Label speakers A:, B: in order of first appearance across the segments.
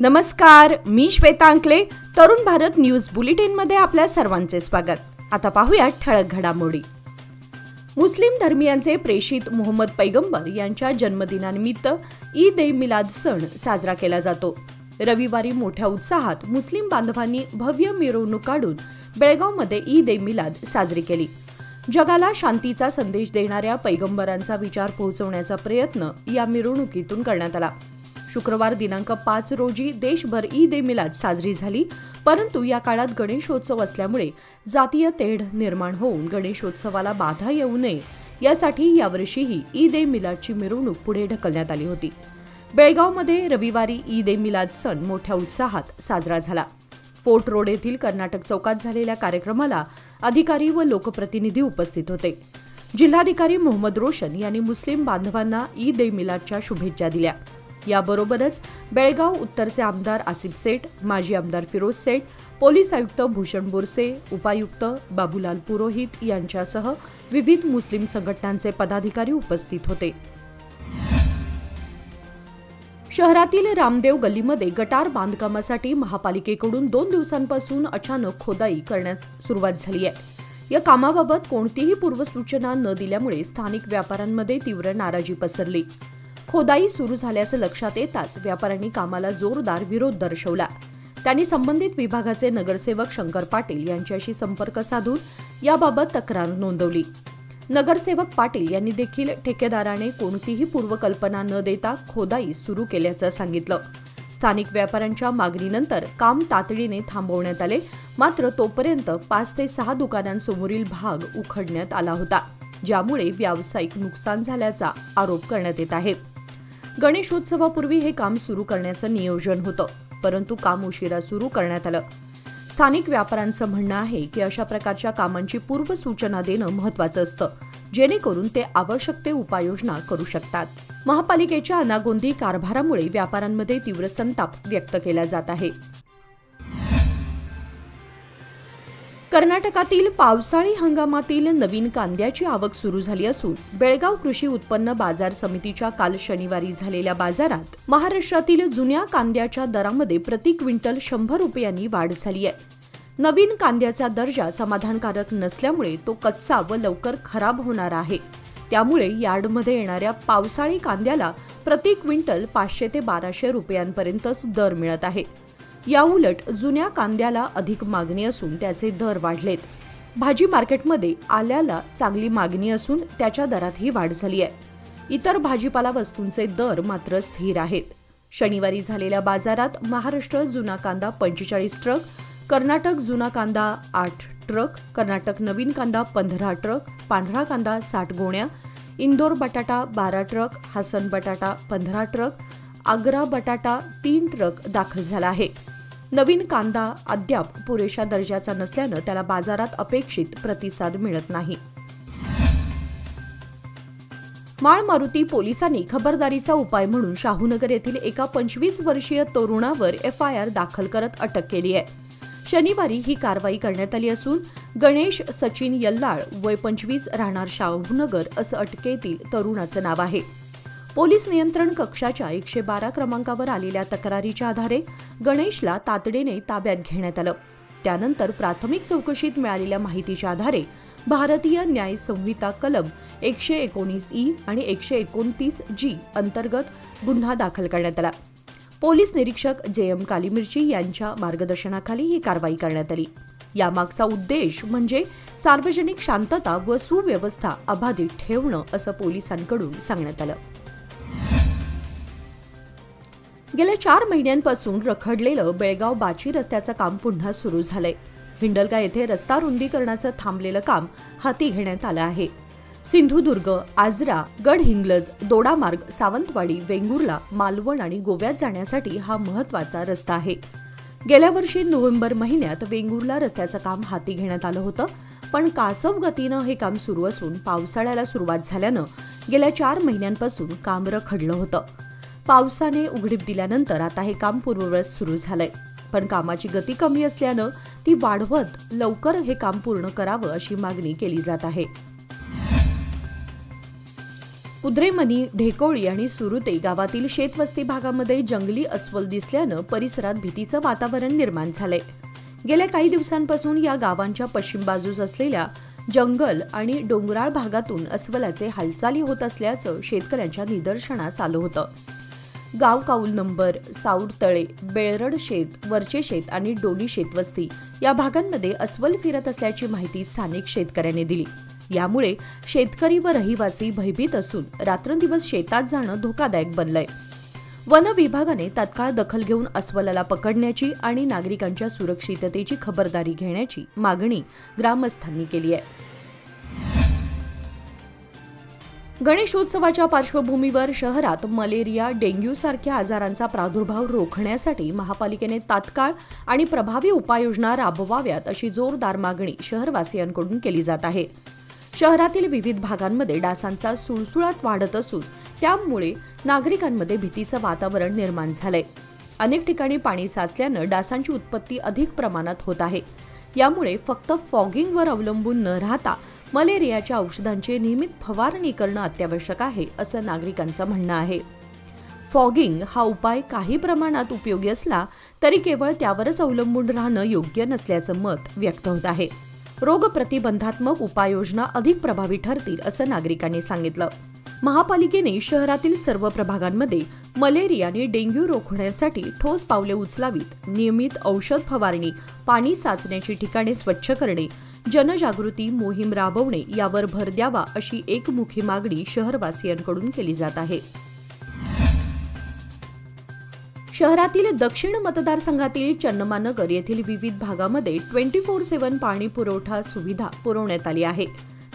A: नमस्कार, मी श्वेता अंकले. तरुण भारत न्यूज बुलेटिनमध्ये आपल्या सर्वांचे स्वागत. आता पाहूया ठळक घडामोडी. मुस्लिम धर्मियांचे प्रेषित मोहम्मद पैगंबर यांच्या जन्मदिनानिमित्त ईद ए मिलाद सण साजरा केला जातो. रविवारी मोठ्या उत्साहात मुस्लिम बांधवांनी भव्य मिरवणूक काढून बेळगावमध्ये ईद ए मिलाद साजरी केली. जगाला शांतीचा संदेश देणाऱ्या पैगंबरांचा विचार पोहोचवण्याचा प्रयत्न या मिरवणुकीतून करण्यात आला. शुक्रवार दिनांक 5 रोजी देशभर ईद ए मिलाद साजरी झाली, परंतु या काळात गणेशोत्सव असल्यामुळे जातीय तेढ निर्माण होऊन गणेशोत्सवाला बाधा येऊ नये यासाठी यावर्षीही ईद ए मिलादची मिरवणूक पुढे ढकलण्यात आली होती. बेळगावमध्ये रविवारी ईद ए मिलाद सण मोठ्या उत्साहात साजरा झाला. फोर्ट रोड येथील कर्नाटक चौकात झालेल्या कार्यक्रमाला अधिकारी व लोकप्रतिनिधी उपस्थित होते. जिल्हाधिकारी मोहम्मद रोशन यांनी मुस्लिम बांधवांना ईद ए मिलादच्या शुभेच्छा दिल्या. याबरोबरच बेळगाव उत्तरचे आमदार आसिफ सेठ, माजी आमदार फिरोज सेठ, पोलीस आयुक्त भूषण बोरसे, उपायुक्त बाबूलाल पुरोहित यांच्यासह विविध मुस्लिम संघटनांचे पदाधिकारी उपस्थित होते. शहरातील रामदेव गल्लीमध्ये गटार बांधकामासाठी महापालिकेकडून 2 दिवसांपासून अचानक खोदाई करण्यास सुरुवात झाली आहे. या कामाबाबत कोणतीही पूर्वसूचना न दिल्यामुळे स्थानिक व्यापाऱ्यांमध्ये तीव्र नाराजी पसरली. खोदाई सुरू झाल्याचं लक्षात येताच व्यापाऱ्यांनी कामाला जोरदार विरोध दर्शवला. त्यांनी संबंधित विभागाचे नगरसेवक शंकर पाटील यांच्याशी संपर्क साधून याबाबत तक्रार नोंदवली. नगरसेवक पाटील यांनी देखील ठेकेदाराने कोणतीही पूर्वकल्पना न देता खोदाई सुरू केल्याचं सांगितलं. स्थानिक व्यापाऱ्यांच्या मागणीनंतर काम तातडीने थांबवण्यात आले, मात्र तोपर्यंत 5 ते 6 दुकानांसमोरील भाग उखडण्यात आला होता, ज्यामुळे व्यावसायिक नुकसान झाल्याचा आरोप करण्यात येत आहे. गणेशोत्सवापूर्वी हे काम सुरू करण्याचं नियोजन होतं, परंतु काम उशिरा सुरू करण्यात आलं. स्थानिक व्यापाऱ्यांचं म्हणणं आहे की अशा प्रकारच्या कामांची पूर्वसूचना देणं महत्त्वाचं असतं, जेणेकरून ते आवश्यक ते उपाययोजना करू शकतात. महापालिकेच्या अनागोंदी कारभारामुळे व्यापाऱ्यांमध्ये तीव्र संताप व्यक्त केला जात आहे. कर्नाटकातील पावसाळी हंगामातील नवीन कांद्याची आवक सुरू झाली असून बेळगाव कृषी उत्पन्न बाजार समितीच्या काल शनिवारी झालेल्या बाजारात महाराष्ट्रातील जुन्या कांद्याच्या दरामध्ये प्रति क्विंटल 100 रुपयांनी वाढ झाली आहे. नवीन कांद्याचा दर्जा समाधानकारक नसल्यामुळे तो कच्चा व लवकर खराब होणार आहे. त्यामुळे यार्डमध्ये येणाऱ्या पावसाळी कांद्याला प्रति क्विंटल 500 ते 1200 रुपयांपर्यंतच दर मिळत आहे. याउलट जुन्या कांद्याला अधिक मागणी असून त्याचे दर वाढलेत. भाजी मार्केटमध्ये आल्याला चांगली मागणी असून त्याच्या दरातही वाढ झाली आहे. इतर भाजीपाला वस्तूंचे दर मात्र स्थिर आहेत. शनिवारी झालेल्या बाजारात महाराष्ट्र जुना कांदा 45 ट्रक, कर्नाटक जुना कांदा 8 ट्रक, कर्नाटक नवीन कांदा 15 ट्रक, पांढरा कांदा 60 गोण्या, इंदोर बटाटा 12 ट्रक, हासन बटाटा 15 ट्रक, आग्रा बटाटा 3 ट्रक दाखल झाला आहे. नवीन कांदा अद्याप पुरेशा दर्जाचा नसल्यानं त्याला बाजारात अपेक्षित प्रतिसाद मिळत नाही. माळ मारुती पोलिसांनी खबरदारीचा उपाय म्हणून शाहूनगर येथील एका 25 वर्षीय तरुणावर FIR दाखल करत अटक केली आहे. शनिवारी ही कारवाई करण्यात आली असून गणेश सचिन यल्लाळ वय 25 राहणार शाहूनगर असं अटकेतील तरुणाचं नाव आहे. पोलीस नियंत्रण कक्षाच्या 112 क्रमांकावर आलेल्या तक्रारीच्या आधारे गणेशला तातडीने ताब्यात घेण्यात आलं. त्यानंतर प्राथमिक चौकशीत मिळालेल्या माहितीच्या आधारे भारतीय न्याय संहिता कलम 119E आणि 129G अंतर्गत गुन्हा दाखल करण्यात आला. पोलीस निरीक्षक JM कालीमिर्ची यांच्या मार्गदर्शनाखाली ही कारवाई करण्यात आली. यामागचा उद्देश म्हणजे सार्वजनिक शांतता व सुव्यवस्था अबाधित ठेवणं असं पोलिसांकडून सांगण्यात आलं. गेल्या 4 महिन्यांपासून रखडलेलं बेळगाव बाची रस्त्याचं काम पुन्हा सुरू झालंय. हिंडलगा येथे रस्ता रुंदीकरणाचं थांबलेलं काम हाती घेण्यात आलं आहे. सिंधुदुर्ग, आजरा, गडहिंग्लज, दोडामार्ग, सावंतवाडी, वेंगुर्ला, मालवण आणि गोव्यात जाण्यासाठी हा महत्त्वाचा रस्ता आहे. गेल्या वर्षी नोव्हेंबर महिन्यात वेंगुर्ला रस्त्याचं काम हाती घेण्यात आलं होतं, पण कासव गतीनं हे काम सुरू असून पावसाळ्याला सुरुवात झाल्यानं गेल्या 4 महिन्यांपासून काम रखडलं होतं. पावसाने उघडीप दिल्यानंतर आता हे काम पूर्ववत सुरू झालंय, पण कामाची गती कमी असल्यानं ती वाढवत लवकर हे काम पूर्ण करावं अशी मागणी केली जात आहे. कुद्रेमनी, ढेकोळी आणि सुरुते गावातील शेतवस्ती भागामध्ये जंगली अस्वल दिसल्यानं परिसरात भीतीचं वातावरण निर्माण झालंय. गेल्या काही दिवसांपासून या गावांच्या पश्चिम बाजूस असलेल्या जंगल आणि डोंगराळ भागातून अस्वलाचे हालचाली होत असल्याचं शेतकऱ्यांच्या निदर्शनास आलं होतं. गाव काऊल नंबर, साऊर तळे, बेळरड शेत, वरचे शेत आणि डोली शेतवस्ती या भागांमध्ये अस्वल फिरत असल्याची माहिती स्थानिक शेतकऱ्यांनी दिली. यामुळे शेतकरी व रहिवासी भयभीत असून रात्रंदिवस शेतात जाणं धोकादायक बनलंय. वन विभागाने तात्काळ दखल घेऊन अस्वलाला पकडण्याची आणि नागरिकांच्या सुरक्षिततेची खबरदारी घेण्याची मागणी ग्रामस्थांनी केली आहे. गणेशोत्सवाच्या पार्श्वभूमीवर शहरात मलेरिया, डेंग्यू सारख्या आजारांचा प्रादुर्भाव रोखण्यासाठी महापालिकेने तात्काळ आणि प्रभावी उपाययोजना राबवाव्यात अशी जोरदार मागणी शहरवासियांकडून केली जात आहे. शहरातील विविध भागांमध्ये डासांचा सुळसुळाट वाढत असून त्यामुळे नागरिकांमध्ये भीतीचं वातावरण निर्माण झालंय. अनेक ठिकाणी पाणी साचल्यानं डासांची उत्पत्ती अधिक प्रमाणात होत आहे. यामुळे फक्त फॉगिंगवर अवलंबून न राहता मलेरियाच्या औषधांची नियमित फवारणी करणं अत्यावश्यक आहे, असं नागरिकांचं म्हणणं आहे. फॉगिंग हा उपाय काही प्रमाणात उपयोगी असला तरी केवळ त्यावरच अवलंबून राहणं योग्य नसल्याचं मत व्यक्त होत आहे. रोगप्रतिबंधात्मक उपाययोजना अधिक प्रभावी ठरतील, असं नागरिकांनी सांगितलं. महापालिकेने शहरातील सर्व प्रभागांमध्ये मलेरिया आणि डेंग्यू रोखण्यासाठी ठोस पावले उचलावीत. नियमित औषध फवारणी, पाणी साचण्याची ठिकाणे स्वच्छ करणे, जनजागृती मोहीम राबवणे यावर भर द्यावा अशी एकमुखी मागणी शहरवासियांकडून केली जात आहे. शहरातील दक्षिण मतदारसंघातील चन्नमानगर येथील विविध भागामध्ये 24/7 पाणी पुरवठा सुविधा पुरवण्यात आली आहे.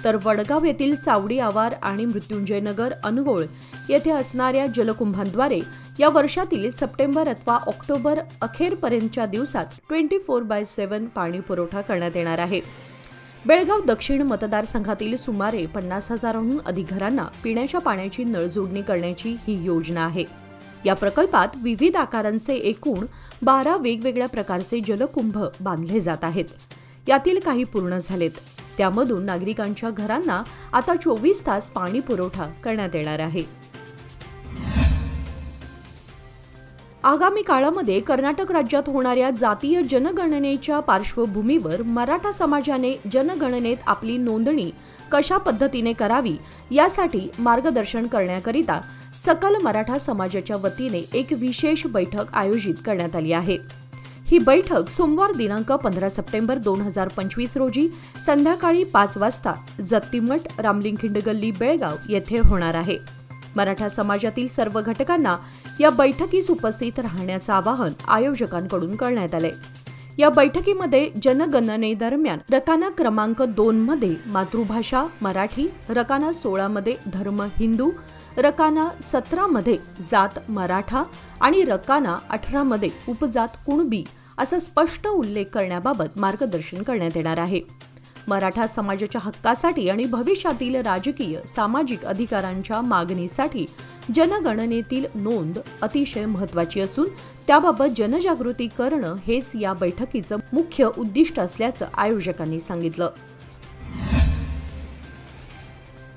A: तर वडगाव येथील चावडी आवार आणि मृत्युंजयनगर, अनगोळ येथे असणाऱ्या जलकुंभांद्वारे या वर्षातील सप्टेंबर अथवा ऑक्टोबर अखेरपर्यंतच्या दिवसात 24/7 पाणी पुरवठा करण्यात येणार आहे. बेळगाव दक्षिण मतदारसंघातील सुमारे 50,000हून अधिक घरांना पिण्याच्या पाण्याची नळजोडणी करण्याची ही योजना आहे. या प्रकल्पात विविध आकारांचे एकूण 12 वेगवेगळ्या प्रकारचे जलकुंभ बांधले जात आहेत. यातील काही पूर्ण झालेत. त्यामधून नागरिकांच्या घरांना आता 24 तास पाणी पुरवठा करण्यात येणार आहे. आगामी काळामध्ये कर्नाटक राज्यात होणाऱ्या जातीय जनगणनेच्या पार्श्वभूमीवर मराठा समाजाने जनगणनेत आपली नोंदणी कशा पद्धतीने करावी यासाठी मार्गदर्शन करण्याकरिता सकल मराठा समाजाच्या वतीने एक विशेष बैठक आयोजित करण्यात आली आहे. ही बैठक सोमवार दिनांक 15 सप्टेंबर 2025 रोजी संध्याकाळी 5 वाजता जत्तीमठ, रामलिंगखिंड गल्ली, बेळगाव येथे होणार आहे. मराठा समाजातील सर्व घटकांना या बैठकीस उपस्थित राहण्याचं आवाहन आयोजकांकडून करण्यात आले. या बैठकीमध्ये जनगणनेदरम्यान रकाना क्रमांक 2 मध्ये मातृभाषा मराठी, रकाना 16 मध्ये धर्म हिंदू, रकाना 17 मध्ये जात मराठा आणि रकाना 18 मध्ये उपजात कुणबी असा स्पष्ट उल्लेख करण्याबाबत मार्गदर्शन करण्यात येणार आहे. मराठा समाजाच्या हक्कासाठी आणि भविष्यातील राजकीय सामाजिक अधिकारांच्या मागणीसाठी जनगणनेतील नोंद अतिशय महत्त्वाची असून त्याबाबत जनजागृती करणं हेच या बैठकीचं मुख्य उद्दिष्ट असल्याचं आयोजकांनी सांगितलं.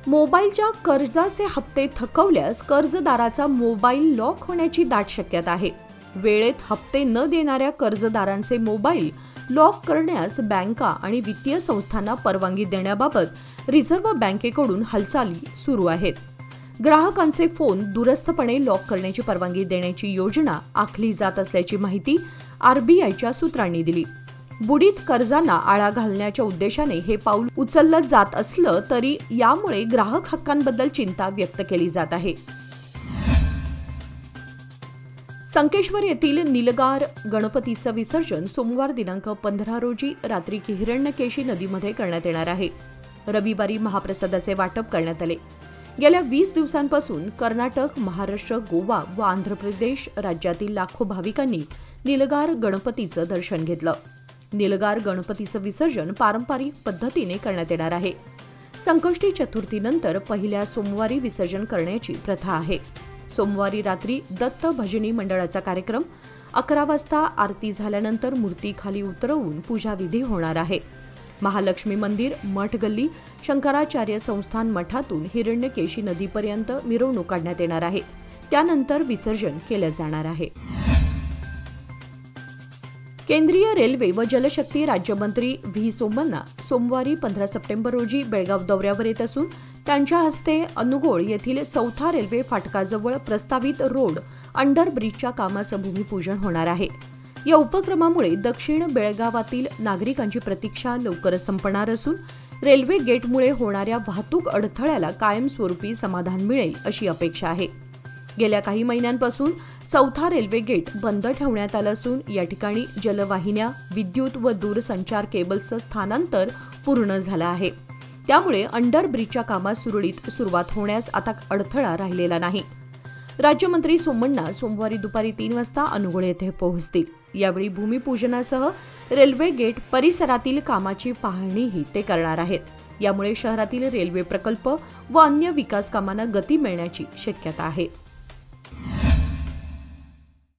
A: मोबाईलच्या कर्जाचे हप्ते थकवल्यास कर्जदाराचा मोबाईल लॉक होण्याची दाट शक्यता आहे. वेळेत हप्ते न देणाऱ्या कर्जदारांचे मोबाईल लॉक करण्यास बँका आणि वित्तीय संस्थांना परवानगी देण्याबाबत रिझर्व्ह बँकेकडून हालचाली सुरू आहेत. ग्राहकांचे फोन दूरस्थपणे लॉक करण्याची परवानगी देण्याची योजना आखली जात असल्याची माहिती आरबीआयच्या सूत्रांनी दिली. बुडीत कर्जांना आळा घालण्याच्या उद्देशाने हे पाऊल उचललं जात असलं तरी यामुळे ग्राहक हक्कांबद्दल चिंता व्यक्त केली जात आहे. संकेश्वर येथील निलगार गणपतीचं विसर्जन सोमवार दिनांक 15 रोजी रात्री हिरण्यकेशी नदीमध्ये करण्यात येणार आहे. रविवारी महाप्रसादाचे वाटप करण्यात आले. गेल्या 20 दिवसांपासून कर्नाटक, महाराष्ट्र, गोवा व आंध्र प्रदेश राज्यातील लाखो भाविकांनी निलगार गणपतीचं दर्शन घेतलं. निलगार गणपतीचं विसर्जन पारंपरिक पद्धतीने करण्यात येणार आहे. संकष्टी चतुर्थीनंतर पहिल्या सोमवारी विसर्जन करण्याची प्रथा आहे. सोमवारी रात्री दत्त भजनी मंडळाचा कार्यक्रम, 11 वाजता आरती झाल्यानंतर मूर्ती खाली उतरवून पूजाविधी होणार आहे. महालक्ष्मी मंदिर, मठ गल्ली, शंकराचार्य संस्थान मठातून हिरण्यकेशी नदीपर्यंत मिरवणूक काढण्यात येणार आहे. त्यानंतर विसर्जन केले जाणार आहे. केंद्रीय रेल्वे व जलशक्ती राज्यमंत्री व्ही सोमण्णा सोमवारी 15 सप्टेंबर रोजी बेळगाव दौऱ्यावर येत असून त्यांच्या हस्ते अनुगोळ येथील चौथा रेल्वे फाटकाजवळ प्रस्तावित रोड अंडर ब्रिजच्या कामाचं भूमिपूजन होणार आहे. या उपक्रमामुळे दक्षिण बेळगावातील नागरिकांची प्रतीक्षा लवकरच संपणार असून रेल्वे गेटमुळे होणाऱ्या वाहतूक अडथळ्याला कायमस्वरूपी समाधान मिळेल अशी अपेक्षा आहे. गेल्या काही महिन्यांपासून चौथा रेल्वे गेट बंद ठेवण्यात आलं असून या ठिकाणी जलवाहिन्या, विद्युत व दूरसंचार केबल्सचं स्थानांतर पूर्ण झालं आहे. त्यामुळे अंडर ब्रिजच्या कामास सुरुवात होण्यास आता अडथळा राहिलेला नाही. राज्यमंत्री सोमण्णा सोमवारी दुपारी 3 वाजता अनुगोळ येथे पोहोचतील. यावेळी भूमिपूजनासह रेल्वे गेट परिसरातील कामाची पाहणीही ते करणार आहेत. यामुळे शहरातील रेल्वे प्रकल्प व अन्य विकास कामांना गती मिळण्याची शक्यता आहे.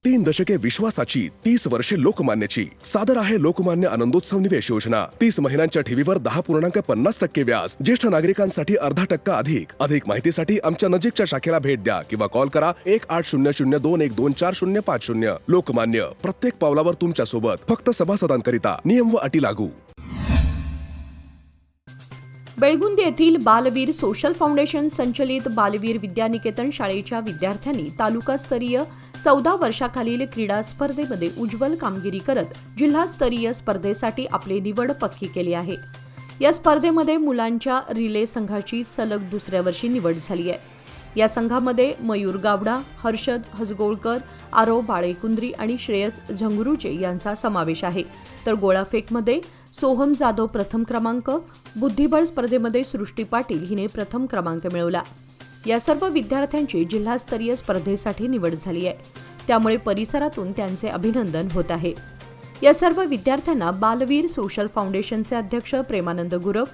B: 3 दशके विश्वासाची, 30 वर्षे लोकमान्याची. सादर आहे लोकमान्य आनंदोत्सव निवेश योजना. 30 महिन्यांच्या ठेवीवर 10.50% व्याज. ज्येष्ठ नागरिकांसाठी 0.5% अधिक माहितीसाठी आमच्या नजीकच्या शाखेला भेट द्या किंवा कॉल करा 180021240550. लोकमान्य, प्रत्येक पावलावर तुमच्या सोबत. फक्त सभासदांकरिता. नियम व अटी लागू.
A: बेळगुंदी येथील बालवीर सोशल फाउंडेशन संचलित बालवीर विद्यानिकेतन शाळेच्या विद्यार्थ्यांनी तालुकास्तरीय 14 वर्षाखालील क्रीडा स्पर्धेमध्ये उज्ज्वल कामगिरी करत जिल्हास्तरीय स्पर्धेसाठी आपली निवड पक्की केली आहे. या स्पर्धेमध्ये मुलांच्या रिले संघाची सलग दुसऱ्या वर्षी निवड झाली आहे. या संघामध्ये मयूर गावडा, हर्षद हसगोळकर, आरव बाळेकुंद्री आणि श्रेयस झंगुरुचे यांचा समावेश आहे. तर गोळाफेकमध्ये सोहम जाधव प्रथम क्रमांक, बुद्धिबळ स्पर्धेमध्ये सृष्टी पाटील हिने प्रथम क्रमांक मिळवला. या सर्व विद्यार्थ्यांची जिल्हास्तरीय स्पर्धेसाठी निवड झाली आहे. त्यामुळे परिसरातून त्यांचे अभिनंदन होत आहे. या सर्व विद्यार्थ्यांना बालवीर सोशल फाउंडेशनचे अध्यक्ष प्रेमानंद गुरव,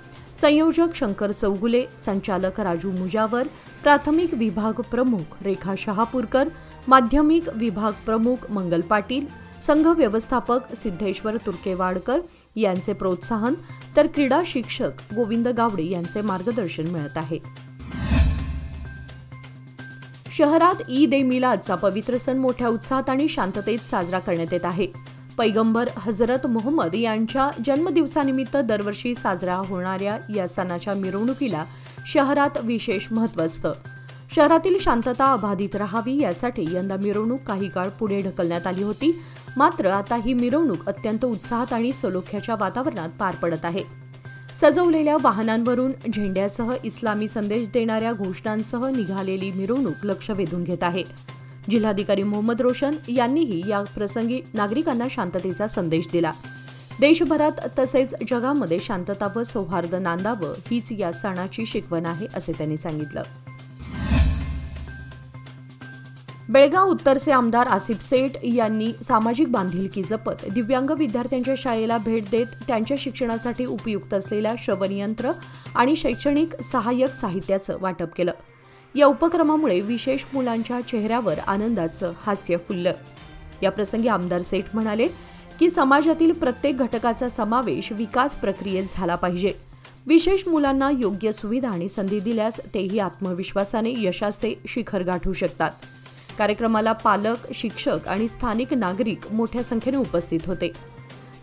A: संयोजक शंकर चौगुले, संचालक राजू मुजावर, प्राथमिक विभाग प्रमुख रेखा शहापूरकर, माध्यमिक विभाग प्रमुख मंगल पाटील, संघ व्यवस्थापक सिद्धेश्वर तुर्केवाडकर यांचे प्रोत्साहन, तर क्रीडा शिक्षक गोविंद गावडे यांचे मार्गदर्शन मिळत आहे. शहरात ईद ए मिलादचा पवित्र सण मोठ्या उत्साहात आणि शांततेत साजरा करण्यात येत आहे. पैगंबर हजरत मोहम्मद यांच्या जन्मदिवसानिमित्त दरवर्षी साजरा होणाऱ्या या सणाच्या मिरवणुकीला शहरात विशेष महत्त्व असतं. शहरातील शांतता अबाधित राहावी यासाठी यंदा मिरवणूक काही काळ पुढे ढकलण्यात आली होती. मात्र आता ही मिरवणूक अत्यंत उत्साहात आणि सलोख्याच्या वातावरणात पार पडत आहे. सजवलेल्या वाहनांवरून झेंड्यासह इस्लामी संदेश देणाऱ्या घोषणांसह निघालेली मिरवणूक लक्ष वेधून घेत आहे. जिल्हाधिकारी मोहम्मद रोशन यांनीही या प्रसंगी नागरिकांना शांततेचा संदेश दिला. देशभरात तसेच जगामध्ये शांतता व सौहार्द नांदावं हीच या सणाची शिकवण आहे असे त्यांनी सांगितलं. बेळगाव उत्तरचे आमदार आसिफ सेठ यांनी सामाजिक बांधिलकी जपत दिव्यांग विद्यार्थ्यांच्या शाळेला भेट देत त्यांच्या शिक्षणासाठी उपयुक्त असलेल्या श्रवणयंत्र आणि शैक्षणिक सहाय्यक साहित्याचं वाटप केलं. या उपक्रमामुळे विशेष मुलांच्या चेहऱ्यावर आनंदाचं हास्य फुललं. याप्रसंगी आमदार सेठ म्हणाले की समाजातील प्रत्येक घटकाचा समावेश विकास प्रक्रियेत झाला पाहिजे. विशेष मुलांना योग्य सुविधा आणि संधी दिल्यास तेही आत्मविश्वासाने यशाचे शिखर गाठू शकतात. कार्यक्रमाला पालक, शिक्षक आणि स्थानिक नागरिक मोठ्या संख्येने उपस्थित होते.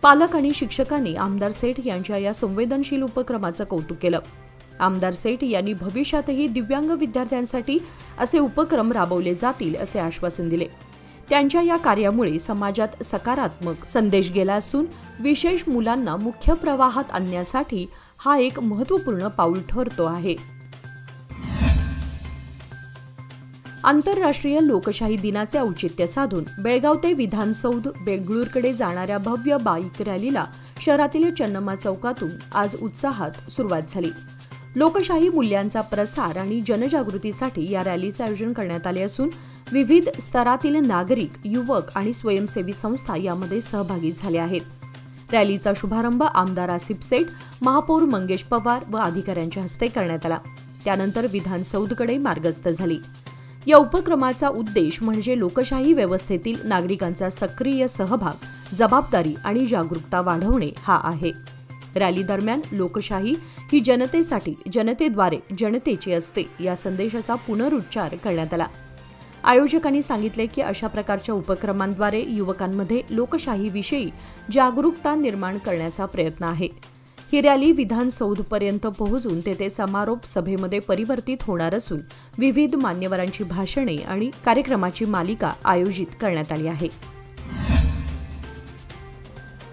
A: पालक आणि शिक्षकांनी आमदार सेठ यांच्या या संवेदनशील उपक्रमाचं कौतुक केलं. आमदार सेठ यांनी भविष्यातही दिव्यांग विद्यार्थ्यांसाठी असे उपक्रम राबवले जातील असे आश्वासन दिले. त्यांच्या या कार्यामुळे समाजात सकारात्मक संदेश गेला असून विशेष मुलांना मुख्य प्रवाहात आणण्यासाठी हा एक महत्त्वपूर्ण पाऊल ठरतो आहे. आंतरराष्ट्रीय लोकशाही दिनाचे औचित्य साधून बेळगाव ते विधानसौध बेंगळूरकडे जाणाऱ्या भव्य बाईक रॅलीला शहरातील चन्नम्मा चौकातून आज उत्साहात सुरुवात झाली. लोकशाही मूल्यांचा प्रसार आणि जनजागृतीसाठी या रॅलीचे आयोजन करण्यात आले असून विविध स्तरातील नागरिक, युवक आणि स्वयंसेवी संस्था यामध्ये सहभागी झाले आहेत. रॅलीचा शुभारंभ आमदार आसिफ सेठ, महापौर मंगेश पवार व अधिकाऱ्यांच्या हस्ते करण्यात आला. त्यानंतर विधानसौधकडे मार्गस्थ झाली. या उपक्रमाचा उद्देश म्हणजे लोकशाही व्यवस्थेतील नागरिकांचा सक्रिय सहभाग, जबाबदारी आणि जागरूकता वाढवणे हा आहे. रॅली दरम्यान लोकशाही ही जनतेसाठी, जनतेद्वारे जनतेची असते या संदेशाचा पुनरुच्चार करण्यात आला. आयोजकांनी सांगितले की अशा प्रकारच्या उपक्रमांद्वारे युवकांमध्ये लोकशाहीविषयी जागरूकता निर्माण करण्याचा प्रयत्न आहे. ही रॅली विधानसौधपर्यंत पोहोचून तेथे समारोप सभेमध्ये परिवर्तित होणार असून विविध मान्यवरांची भाषणे आणि कार्यक्रमाची मालिका आयोजित करण्यात आली आहे.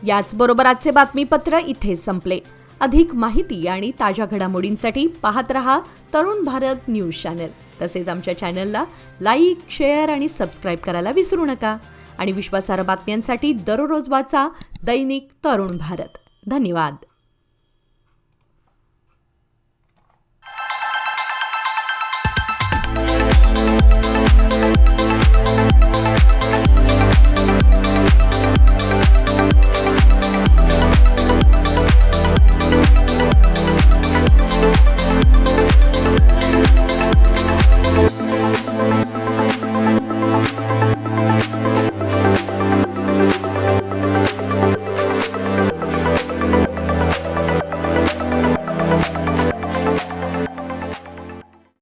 A: याचबरोबर आजचे बातमीपत्र इथे संपले. अधिक माहिती आणि ताज्या घडामोडींसाठी पाहत रहा तरुण भारत न्यूज चॅनल. तसेच आमच्या चॅनलला लाईक, शेअर आणि सबस्क्राईब करायला विसरू नका. आणि विश्वासार्ह बातम्यांसाठी दररोज वाचा दैनिक तरुण भारत. धन्यवाद.